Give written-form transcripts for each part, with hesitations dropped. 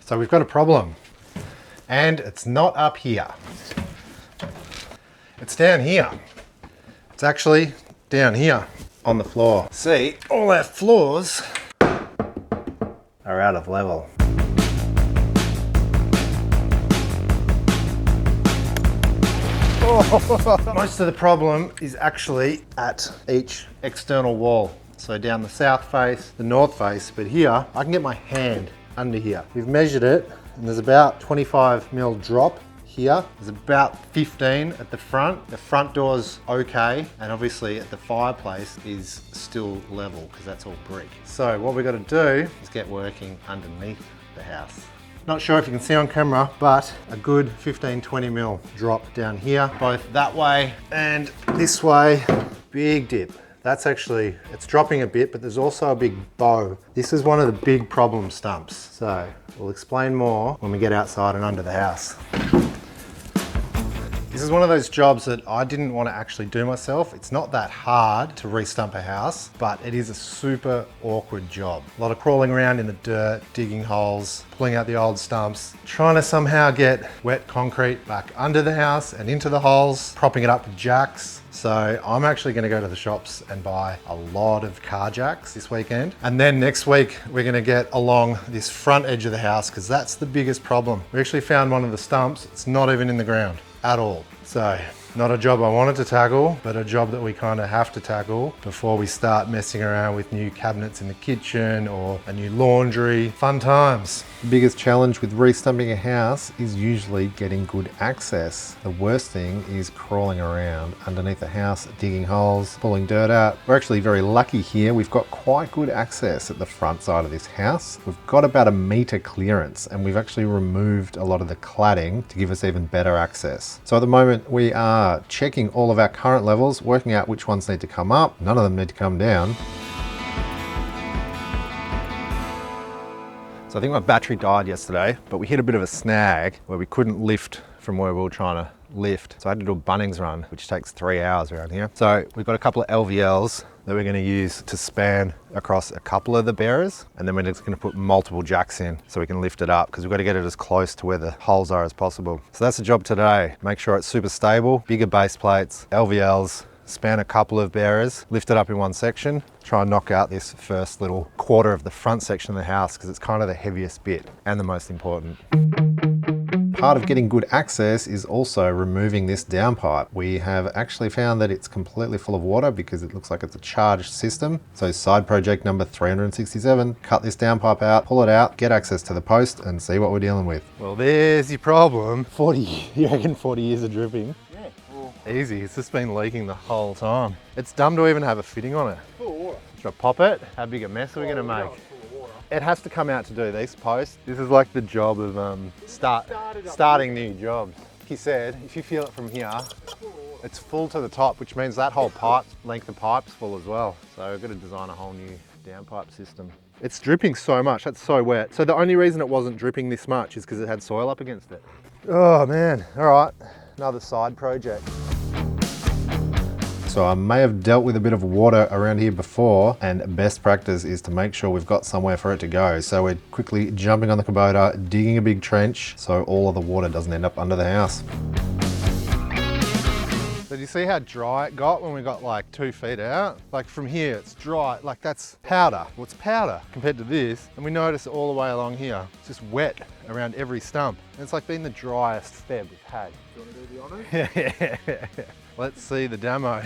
So we've got a problem, and it's not up here. It's down here. It's actually down here on the floor. See, all our floors are out of level. Most of the problem is actually at each external wall. So down the south face, the north face, but here I can get my hand under here. We've measured it and there's about 25mm drop here. There's about 15 at the front. The front door's okay, and obviously at the fireplace is still level because that's all brick. So what we've got to do is get working underneath the house. Not sure if you can see on camera, but a good 15-20mm drop down here, both that way and this way. Big dip. That's actually, it's dropping a bit, but there's also a big bow. This is one of the big problem stumps. So we'll explain more when we get outside and under the house. This is one of those jobs that I didn't want to actually do myself. It's not that hard to re-stump a house, but it is a super awkward job. A lot of crawling around in the dirt, digging holes, pulling out the old stumps, trying to somehow get wet concrete back under the house and into the holes, propping it up with jacks. So I'm actually going to go to the shops and buy a lot of car jacks this weekend. And then next week, we're going to get along this front edge of the house because that's the biggest problem. We actually found one of the stumps. It's not even in the ground at all. So not a job I wanted to tackle, but a job that we kind of have to tackle before we start messing around with new cabinets in the kitchen or a new laundry. Fun times. The biggest challenge with re-stumping a house is usually getting good access. The worst thing is crawling around underneath the house, digging holes, pulling dirt out. We're actually very lucky here. We've got quite good access at the front side of this house. We've got about 1 meter clearance, and we've actually removed a lot of the cladding to give us even better access. So at the moment we are checking all of our current levels, working out which ones need to come up. None of them need to come down. So I think my battery died yesterday, but we hit a bit of a snag where we couldn't lift from where we were trying to lift. So I had to do a Bunnings run, which takes 3 hours around here. So we've got a couple of LVLs that we're going to use to span across a couple of the bearers, and then we're just going to put multiple jacks in so we can lift it up because we've got to get it as close to where the holes are as possible. So that's the job today. Make sure it's super stable, bigger base plates, LVLs, span a couple of bearers, lift it up in one section, try and knock out this first little quarter of the front section of the house because it's kind of the heaviest bit and the most important. Part of getting good access is also removing this downpipe. We have actually found that it's completely full of water because it looks like it's a charged system. So side project number 367, cut this downpipe out, pull it out, get access to the post and see what we're dealing with. Well, there's your problem. You reckon 40 years of dripping? Yeah. Well, easy, it's just been leaking the whole time. It's dumb to even have a fitting on it. full of water. Should I pop it? How big a mess are we gonna make? It has to come out to do these posts. This is like the job of starting new jobs. He said, if you feel it from here, it's full to the top, which means that whole pipe, length of pipe's full as well. So we've got to design a whole new downpipe system. It's dripping so much, that's so wet. So the only reason it wasn't dripping this much is because it had soil up against it. Oh man, all right, another side project. So I may have dealt with a bit of water around here before, and best practice is to make sure we've got somewhere for it to go. So we're quickly jumping on the Kubota, digging a big trench so all of the water doesn't end up under the house. So do you see how dry it got when we got like 2 feet out? Like from here, it's dry, like that's powder. Well, it's powder compared to this. And we notice all the way along here, it's just wet around every stump. And it's like been the driest Feb we've had. Do you want to do the honours? Yeah. Let's see the demo.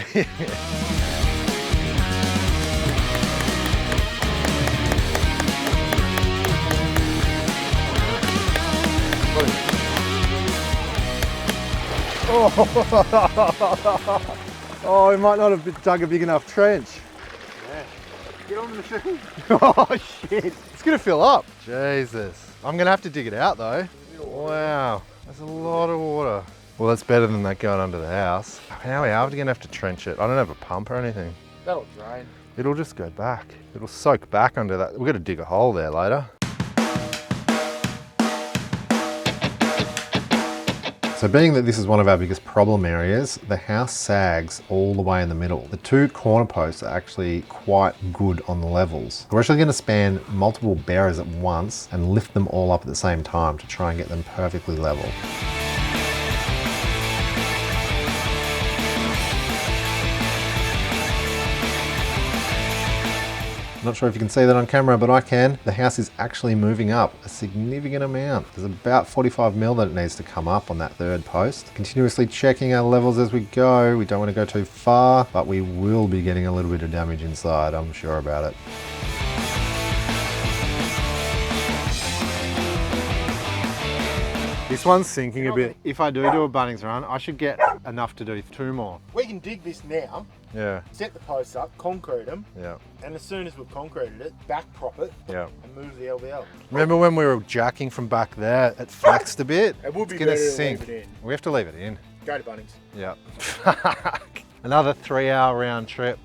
Oh, we might not have dug a big enough trench. Yeah. Get on the machine. Oh shit, it's gonna fill up. Jesus. I'm gonna have to dig it out though. Wow, that's a lot of water. Well, that's better than that going under the house. How are we gonna have to trench it? I don't have a pump or anything. That'll drain. It'll just go back. It'll soak back under that. We've got to dig a hole there later. So being that this is one of our biggest problem areas, the house sags all the way in the middle. The two corner posts are actually quite good on the levels. We're actually going to span multiple bearers at once and lift them all up at the same time to try and get them perfectly level. Not sure if you can see that on camera, but I can. The house is actually moving up a significant amount. There's about 45 mil that it needs to come up on that third post. Continuously checking our levels as we go. We don't want to go too far, but we will be getting a little bit of damage inside, I'm sure about it. This one's sinking a bit. If I do a Bunnings run, I should get enough to do 2 more. We can dig this now. Yeah. Set the posts up, concrete them. Yeah. And as soon as we've concreted it, back prop it. Yeah. And move the LVL. Remember when we were jacking from back there? It flexed a bit. It would be It's gonna better to sink. leave it in. We have to leave it in. Go to Bunnings. Yeah. Another 3-hour round trip.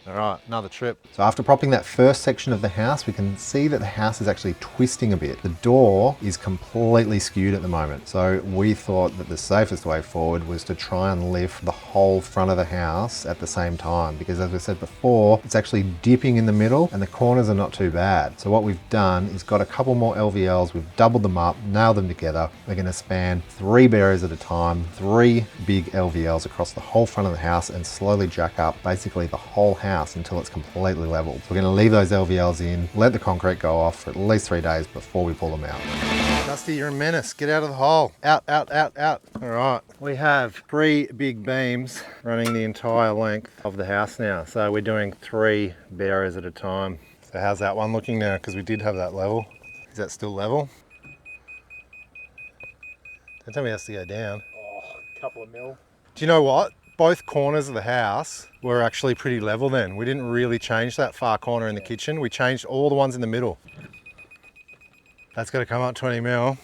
All right, another trip. So after propping that first section of the house, we can see that the house is actually twisting a bit. The door is completely skewed at the moment. So we thought that the safest way forward was to try and lift the whole front of the house at the same time, because as we said before, it's actually dipping in the middle and the corners are not too bad. So what we've done is got a couple more LVLs, we've doubled them up, nailed them together. We're gonna span 3 bearers at a time, 3 big LVLs across the whole front of the house and slowly jack up basically the whole house until it's completely leveled. So we're going to leave those LVLs in, let the concrete go off for at least 3 days before we pull them out. Dusty, you're a menace. Get out of the hole. Out, out, out, out. All right. We have 3 big beams running the entire length of the house now. So we're doing 3 bearers at a time. So how's that one looking now? Because we did have that level. Is that still level? Don't tell me it has to go down. Oh, a couple of mil. Do you know what? Both corners of the house were actually pretty level then. We didn't really change that far corner in the kitchen. We changed all the ones in the middle. That's got to come up 20 mil. I don't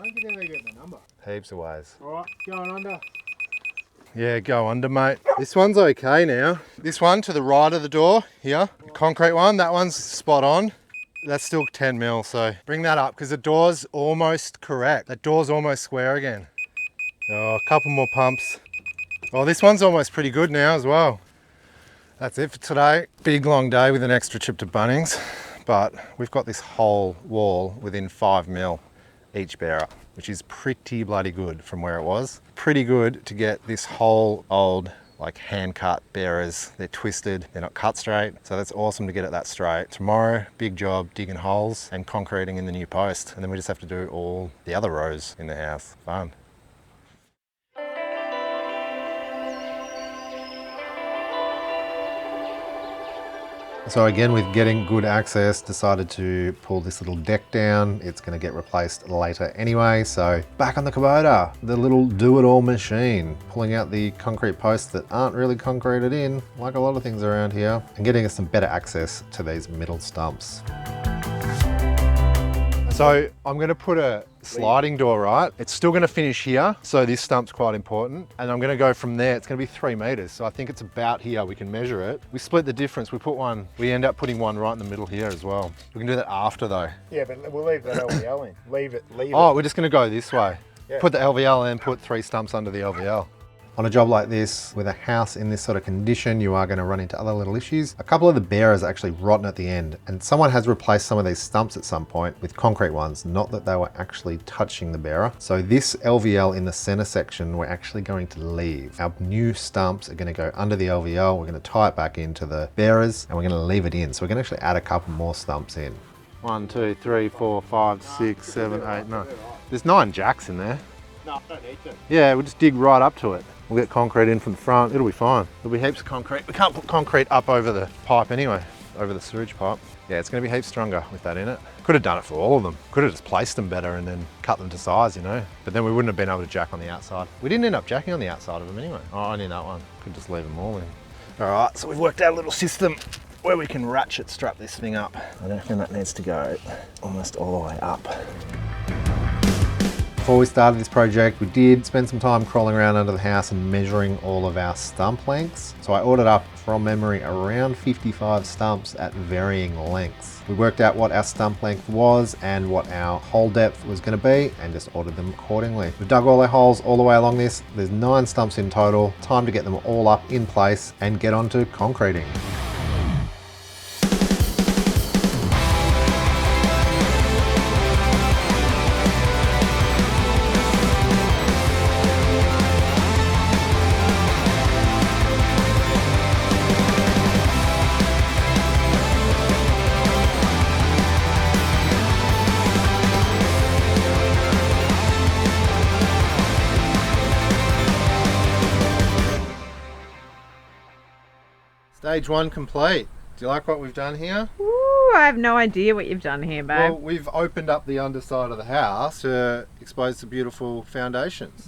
think you're going to get my number. Heaps of ways. All right, going under. Yeah, go under, mate. This one's okay now. This one to the right of the door here, the concrete one, that one's spot on. That's still 10 mil, so bring that up because the door's almost correct. That door's almost square again. Oh, a couple more pumps. Well, this one's almost pretty good now as well. That's it for today. Big long day with an extra trip to Bunnings, but we've got this whole wall within 5 mil each bearer, which is pretty bloody good from where it was. Pretty good to get this whole old like hand cut bearers. They're twisted, they're not cut straight. So that's awesome to get it that straight. Tomorrow, big job digging holes and concreting in the new post. And then we just have to do all the other rows in the house. Fun. So again, with getting good access, decided to pull this little deck down. It's going to get replaced later anyway. So back on the Kubota, the little do-it-all machine, pulling out the concrete posts that aren't really concreted in, like a lot of things around here, and getting us some better access to these middle stumps. So I'm going to put a sliding door, right? It's still going to finish here, so this stump's quite important. And I'm going to go from there. It's going to be 3 meters, so I think it's about here. We can measure it. We split the difference. We end up putting one right in the middle here as well. We can do that after though. Yeah, but we'll leave that LVL in. Leave it. Oh, we're just going to go this way. Yeah. Put the LVL in, put 3 stumps under the LVL. On a job like this, with a house in this sort of condition, you are going to run into other little issues. A couple of the bearers are actually rotten at the end, and someone has replaced some of these stumps at some point with concrete ones, not that they were actually touching the bearer. So this LVL in the center section, we're actually going to leave. Our new stumps are going to go under the LVL. We're going to tie it back into the bearers, and we're going to leave it in. So we're going to actually add a couple more stumps in. 1, 2, 3, 4, 5, 6, 7, 8, 9. There's 9 jacks in there. No, don't need to. Yeah, we'll just dig right up to it. We'll get concrete in from the front, it'll be fine. There'll be heaps of concrete. We can't put concrete up over the pipe anyway, over the sewage pipe. Yeah, it's gonna be heaps stronger with that in it. Could have done it for all of them. Could have just placed them better and then cut them to size, you know? But then we wouldn't have been able to jack on the outside. We didn't end up jacking on the outside of them anyway. Oh, only that one. Could just leave them all in. All right, so we've worked out a little system where we can ratchet strap this thing up. I reckon that needs to go almost all the way up. Before we started this project, we did spend some time crawling around under the house and measuring all of our stump lengths. So I ordered up, from memory, around 55 stumps at varying lengths. We worked out what our stump length was and what our hole depth was going to be and just ordered them accordingly. We dug all our holes all the way along this. There's 9 stumps in total. Time to get them all up in place and get onto concreting. Stage 1 complete. Do you like what we've done here? Ooh, I have no idea what you've done here, babe. Well, we've opened up the underside of the house to expose the beautiful foundations.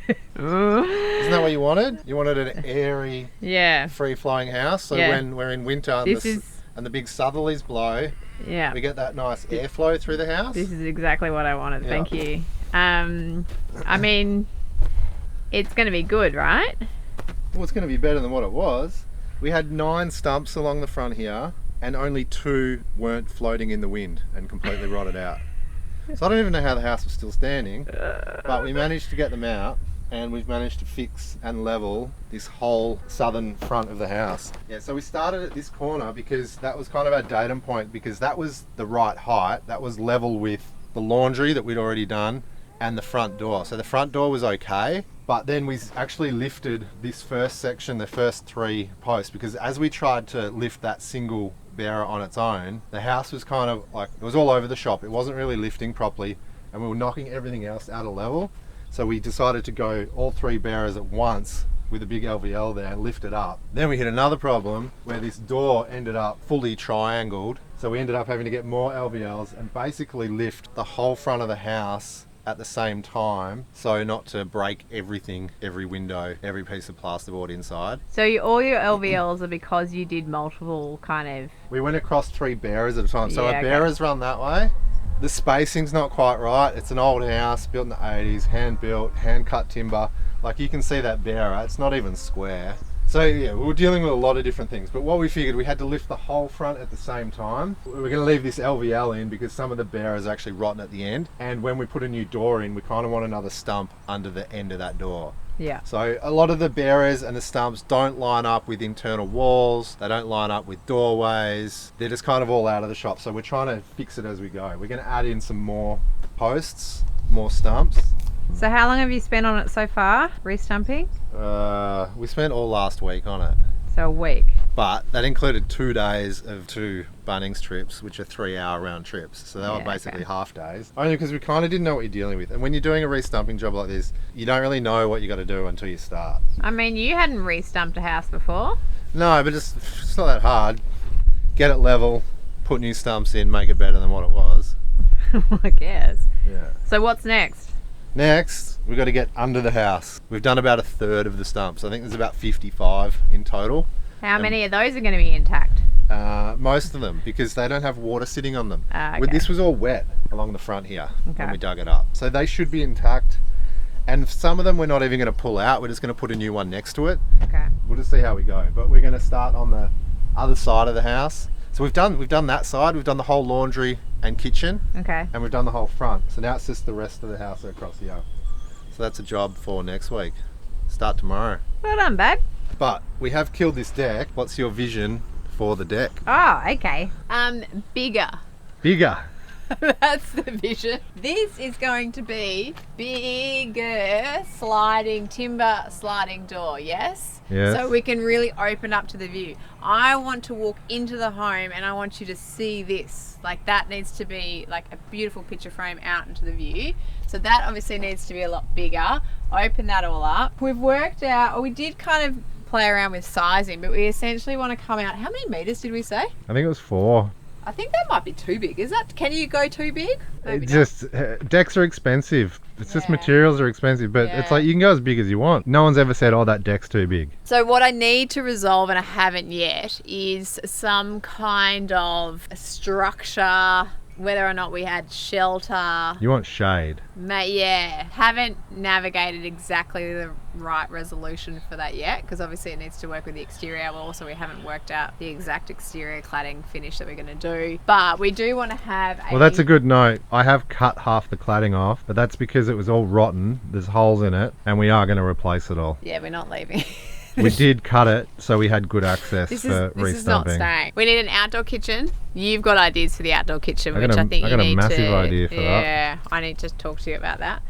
Isn't that what you wanted? You wanted an airy, yeah, free-flowing house. So when we're in winter and the big southerlies blow, yeah, we get that nice airflow through the house. This is exactly what I wanted. Yeah. Thank you. I mean, it's going to be good, right? Well, it's going to be better than what it was. We had 9 stumps along the front here and only 2 weren't floating in the wind and completely rotted out. So I don't even know how the house was still standing, but we managed to get them out and we've managed to fix and level this whole southern front of the house. Yeah, so we started at this corner because that was kind of our datum point, because that was the right height. That was level with the laundry that we'd already done and the front door. So the front door was okay, but then we actually lifted this first section, the first 3 posts, because as we tried to lift that single bearer on its own, the house was kind of like, it was all over the shop. It wasn't really lifting properly and we were knocking everything else out of level. So we decided to go all 3 bearers at once with a big LVL there and lift it up. Then we hit another problem where this door ended up fully triangled. So we ended up having to get more LVLs and basically lift the whole front of the house at the same time, so not to break everything, every window, every piece of plasterboard inside. So all your LVLs are because you did multiple kind of... We went across 3 bearers at a time. So our bearers run that way. The spacing's not quite right. It's an old house built in the 80s, hand built, hand cut timber. Like you can see that bearer, it's not even square. So yeah, we were dealing with a lot of different things, but what we figured, we had to lift the whole front at the same time. We were going to leave this LVL in because some of the bearers are actually rotten at the end, and when we put a new door in, we kind of want another stump under the end of that door. Yeah. So a lot of the bearers and the stumps don't line up with internal walls, they don't line up with doorways, they're just kind of all out of the shop. So we're trying to fix it as we go. We're going to add in some more posts, more stumps. So how long have you spent on it so far, restumping? We spent all last week on it. So a week. But that included 2 days of 2 Bunnings trips, which are 3-hour round trips. So they were basically half days. Only because we kind of didn't know what you're dealing with. And when you're doing a restumping job like this, you don't really know what you got to do until you start. I mean, you hadn't restumped a house before. No, but it's not that hard. Get it level, put new stumps in, make it better than what it was. I guess. Yeah. So what's next? Next, we've got to get under the house. We've done about 1/3 of the stumps. I think there's about 55 in total. How many of those are going to be intact? Most of them, because they don't have water sitting on them. Okay. This was all wet along the front here when we dug it up. So they should be intact. And some of them we're not even going to pull out. We're just going to put a new one next to it. Okay. We'll just see how we go. But we're going to start on the other side of the house. So we've done that side. We've done the whole laundry and kitchen. Okay. And we've done the whole front. So now it's just the rest of the house across here. So that's a job for next week. Start tomorrow. Well done, babe. But we have killed this deck. What's your vision for the deck? Oh, okay. Bigger. Bigger. That's the vision. This is going to be bigger timber sliding door, yes? Yes. So we can really open up to the view. I want to walk into the home and I want you to see this. Like that needs to be like a beautiful picture frame out into the view. So that obviously needs to be a lot bigger. Open that all up. We've worked out, or we did kind of play around with sizing, but we essentially want to come out, how many meters did we say? I think it was 4. I think that might be too big. Is that, can you go too big? Maybe Decks are expensive. It's just materials are expensive, but it's like you can go as big as you want. No one's ever said, oh, that deck's too big. So what I need to resolve, and I haven't yet, is some kind of structure whether or not we had shelter. You want shade. Yeah, haven't navigated exactly the right resolution for that yet, because obviously it needs to work with the exterior, but also we haven't worked out the exact exterior cladding finish that we're going to do. But we do want to have Well, that's a good note. I have cut half the cladding off, but that's because it was all rotten. There's holes in it, and we are going to replace it all. Yeah, we're not leaving. We did cut it so we had good access This for is not restumping. staying. We need an outdoor kitchen. You've got ideas for the outdoor kitchen, which I think I you got a need massive to. idea for that. Yeah, I need to talk to you about that.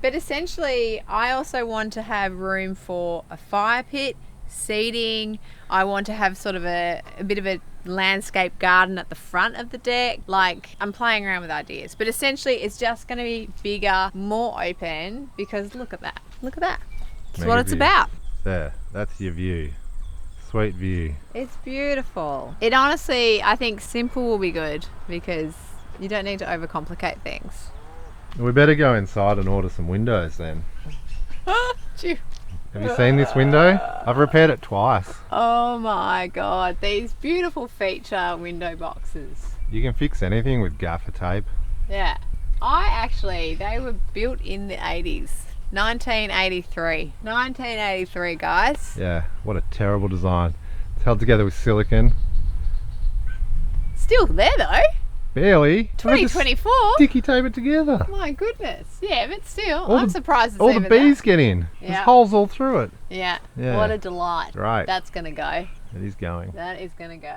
But essentially, I also want to have room for a fire pit, seating. I want to have sort of a bit of a landscape garden at the front of the deck. Like, I'm playing around with ideas, but essentially it's just going to be bigger, more open, because look at that. Look at that. That's Mega what it's view. about. There, that's your view. Sweet view. It's beautiful. It honestly, I think simple will be good, because you don't need to overcomplicate things. We better go inside and order some windows then. Phew. Have you seen this window? I've repaired it twice. Oh my god, these beautiful feature window boxes. You can fix anything with gaffer tape. Yeah. They were built in the 80s. 1983. 1983, guys. Yeah, what a terrible design. It's held together with silicone. Still there though. Barely. 2024. Sticky tape it together. My goodness. Yeah, but still, All I'm the- surprised it's All the even bees get in. Yeah. There's holes all through it. there. Yeah. Yeah. What a delight. Right. That's gonna go. It is going. That is gonna go.